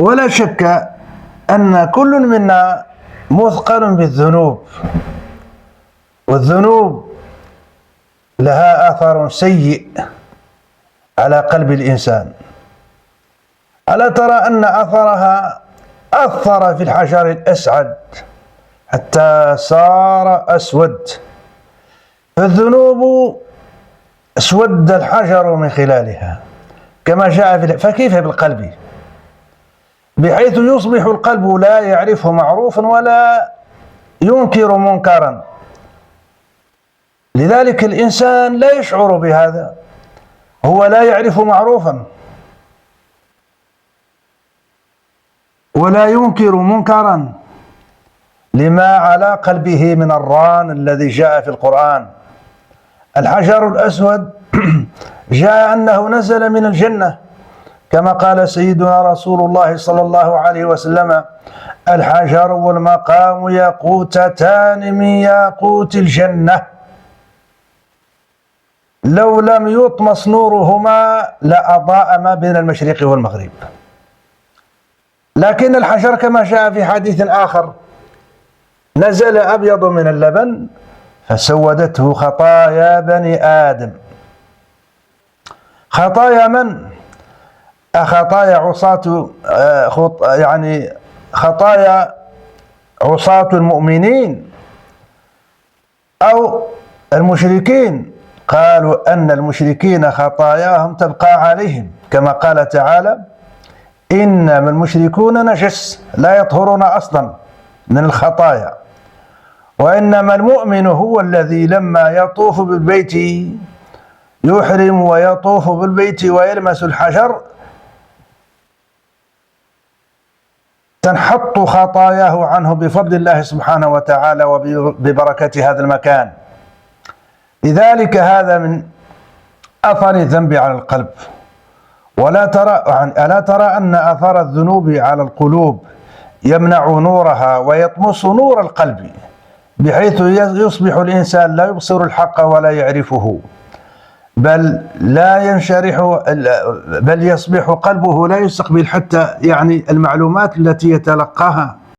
ولا شك أن كل منا مثقل بالذنوب، والذنوب لها أثر سيء على قلب الإنسان. ألا ترى أن أثرها أثر في الحجر الأسعد حتى صار أسود؟ فالذنوب اسود الحجر من خلالها كما جاء فكيف بالقلب؟ بحيث يصبح القلب لا يعرف معروفا ولا ينكر منكرا. لذلك الإنسان لا يشعر بهذا، هو لا يعرف معروفا ولا ينكر منكرا لما على قلبه من الران الذي جاء في القرآن. الحجر الأسود جاء أنه نزل من الجنة كما قال سيدنا رسول الله صلى الله عليه وسلم: الحجر والمقام ياقوتتان من ياقوت الجنة، لو لم يطمس نورهما لأضاء ما بين المشرق والمغرب. لكن الحجر كما جاء في حديث آخر نزل أبيض من اللبن فسودته خطايا بني آدم. خطايا من؟ خطايا عصاة، يعني خطايا عصاة المؤمنين أو المشركين. قالوا أن المشركين خطاياهم تبقى عليهم كما قال تعالى: إنما المشركون نجس لا يطهرون أصلا من الخطايا، وإنما المؤمن هو الذي لما يطوف بالبيت يحرم ويطوف بالبيت ويلمس الحجر تنحط خطاياه عنه بفضل الله سبحانه وتعالى وببركة هذا المكان. لذلك هذا من أثر الذنب على القلب. ألا ترى أن أثر الذنوب على القلوب يمنع نورها ويطمس نور القلب، بحيث يصبح الإنسان لا يبصر الحق ولا يعرفه، بل لا ينشرح، بل يصبح قلبه لا يستقبل حتى يعني المعلومات التي يتلقاها